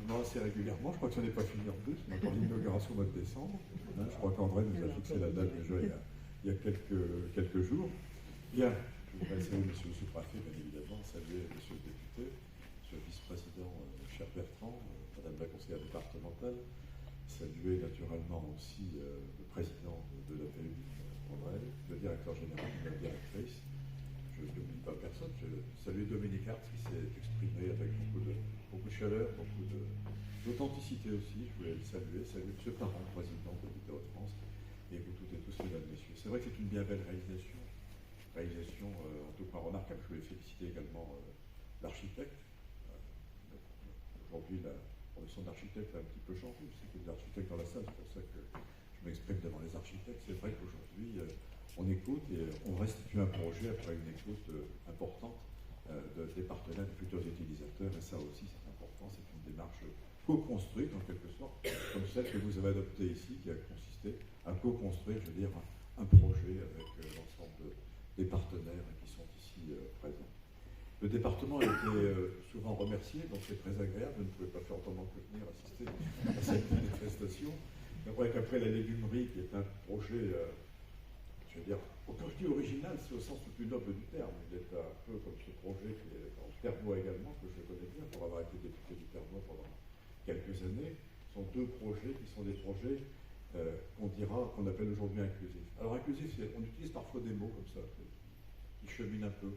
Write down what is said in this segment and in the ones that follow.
Non, assez régulièrement. Je crois que ce n'est pas fini en plus. On a encore l'inauguration au mois de décembre. Je crois qu'André nous a fixé la date déjà il y a quelques jours. Bien, je voudrais saluer M. le sous-préfet, bien évidemment, saluer M. le député, M. le vice-président, cher Bertrand, Mme la conseillère départementale, saluer naturellement aussi le président de l'APU, André, le directeur général, la directrice. Je n'oublie pas personne. Je salue Dominique Hart qui s'est exprimé avec beaucoup de chaleur, beaucoup d'authenticité aussi. Je voulais le saluer M. Parent, président de l'Île-de-France, et vous toutes et tous, mesdames et messieurs. C'est vrai que c'est une bien belle réalisation. En tout cas remarquable. Je voulais féliciter également l'architecte. Aujourd'hui, la profession d'architecte a un petit peu changé. Je sais qu'il y a des architectes dans la salle, c'est pour ça que je m'exprime devant les architectes. C'est vrai qu'aujourd'hui, on écoute et on restitue un projet après une écoute importante des partenaires, des futurs utilisateurs, et ça aussi c'est important, c'est une démarche co-construite en quelque sorte, comme celle que vous avez adoptée ici, qui a consisté à co-construire, je veux dire, un projet avec l'ensemble des partenaires qui sont ici présents. Le département a été souvent remercié, donc c'est très agréable, je ne pouvais pas faire autrement que venir assister à cette manifestation. C'est vrai qu'après la légumerie, qui est un projet, je veux dire, quand je dis original, c'est au sens le plus noble du terme. Il est un peu comme ce projet qui est en Ternois également, que je connais bien pour avoir été député du Ternois pendant quelques années. Ce sont deux projets qui sont des projets qu'on appelle aujourd'hui inclusifs. Alors inclusif, on utilise parfois des mots comme ça, qui cheminent un peu,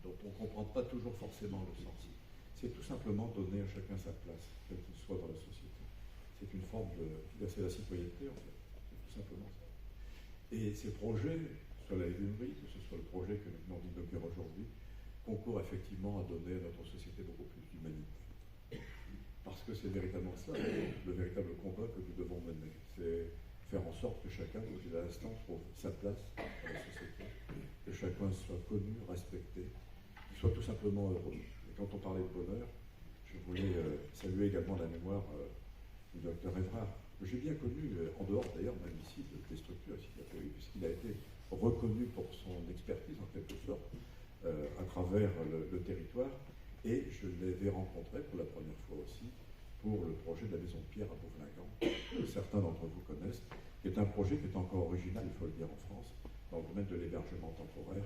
dont on ne comprend pas toujours forcément le sens. C'est tout simplement donner à chacun sa place, quel qu'il soit dans la société. C'est une forme c'est la citoyenneté en fait, c'est tout simplement ça. Et ces projets, soit la légumerie, que ce soit le projet que nous venons d'inaugurer aujourd'hui, concourent effectivement à donner à notre société beaucoup plus d'humanité. Parce que c'est véritablement ça, le véritable combat que nous devons mener. C'est faire en sorte que chacun, comme je disais à l'instant, trouve sa place dans la société, que chacun soit connu, respecté, qu'il soit tout simplement heureux. Et quand on parlait de bonheur, je voulais saluer également la mémoire du docteur Évrard, que j'ai bien connu, en dehors d'ailleurs, même ici, des structures, puisqu'il a été reconnu pour son expertise, en quelque sorte, à travers le territoire, et je l'avais rencontré pour la première fois aussi pour le projet de la Maison de Pierre à Beauvlingan, que certains d'entre vous connaissent, qui est un projet qui est encore original, il faut le dire, en France, dans le domaine de l'hébergement temporaire,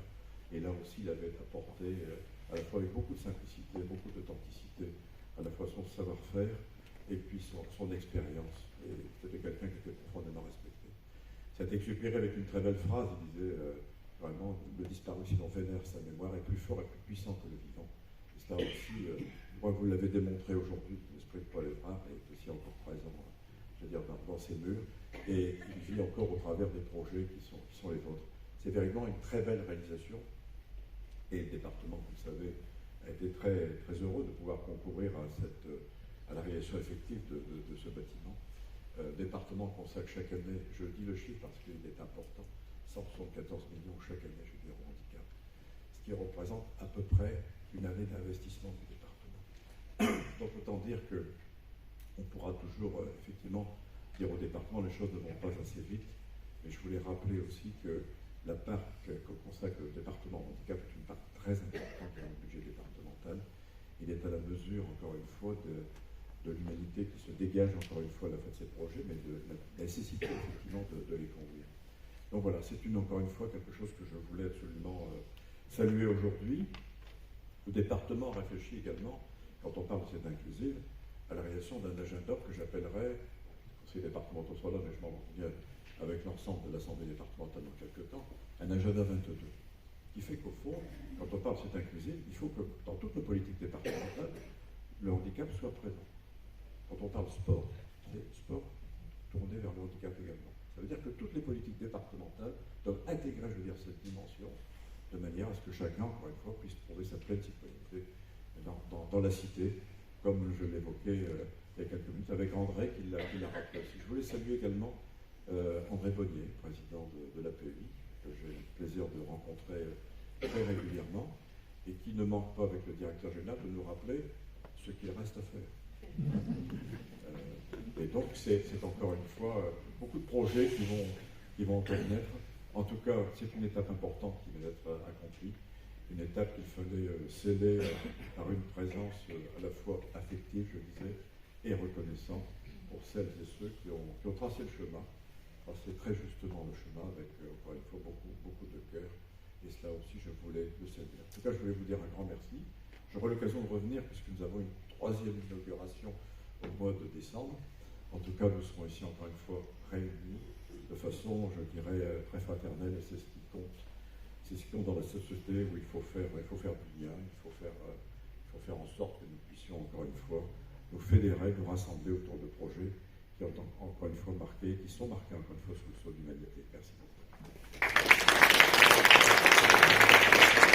et là aussi, il avait apporté, à la fois avec beaucoup de simplicité, beaucoup d'authenticité, à la fois son savoir-faire, et puis son expérience. Et c'était quelqu'un qui était profondément respecté. Cet Exupéry avec une très belle phrase, il disait vraiment, le disparu si l'on vénère sa mémoire est plus fort et plus puissant que le vivant. Et cela aussi, je crois que vous l'avez démontré aujourd'hui, l'esprit de Paul Évrard est aussi encore présent, je veux dire, dans ces murs, et il vit encore au travers des projets qui sont les vôtres. C'est véritablement une très belle réalisation, et le département, vous le savez, a été très, très heureux de pouvoir concourir à la réalisation effective de ce bâtiment. Département consacre chaque année, je dis le chiffre parce qu'il est important, 174 millions chaque année, je veux dire, au handicap, ce qui représente à peu près une année d'investissement du département. Donc autant dire qu'on pourra toujours effectivement dire au département les choses ne vont pas assez vite, mais je voulais rappeler aussi que la part que consacre le département au handicap est une part très importante dans le budget départemental. Il est à la mesure, encore une fois, de l'humanité qui se dégage encore une fois à la fin de ces projets, mais de la nécessité effectivement de les conduire. Donc voilà, c'est encore une fois quelque chose que je voulais absolument saluer aujourd'hui. Le département réfléchit également, quand on parle de cette inclusive, à la réalisation d'un agenda que j'appellerais, le conseil départemental soit là, mais je m'en viens avec l'ensemble de l'Assemblée départementale dans quelques temps, un agenda 22, qui fait qu'au fond, quand on parle de cette inclusive, il faut que dans toutes nos politiques départementales, le handicap soit présent. Quand on parle sport, c'est sport tourné vers le handicap également. Ça veut dire que toutes les politiques départementales doivent intégrer, je veux dire, cette dimension, de manière à ce que chacun, encore une fois, puisse trouver sa pleine citoyenneté dans la cité, comme je l'évoquais il y a quelques minutes, avec André qui l'a rappelé aussi. Je voulais saluer également André Bonnier, président de l'API, que j'ai le plaisir de rencontrer très régulièrement, et qui ne manque pas, avec le directeur général, de nous rappeler ce qu'il reste à faire. Et donc, c'est encore une fois beaucoup de projets qui vont encore naître. En tout cas, c'est une étape importante qui va être accomplie, une étape qu'il fallait sceller par une présence à la fois affective, je disais, et reconnaissant pour celles et ceux qui ont tracé le chemin, tracé très justement le chemin avec, encore une fois, beaucoup de cœur. Et cela aussi, je voulais le saluer. En tout cas, je voulais vous dire un grand merci. J'aurai l'occasion de revenir puisque nous avons une troisième inauguration au mois de décembre. En tout cas, nous serons ici encore une fois réunis de façon, je dirais, très fraternelle, et c'est ce qui compte. C'est ce qui compte dans la société où il faut faire du lien, il faut faire en sorte que nous puissions encore une fois nous fédérer, nous rassembler autour de projets qui ont encore une fois marqué, qui sont marqués encore une fois sous le sceau de l'humanité. Merci beaucoup.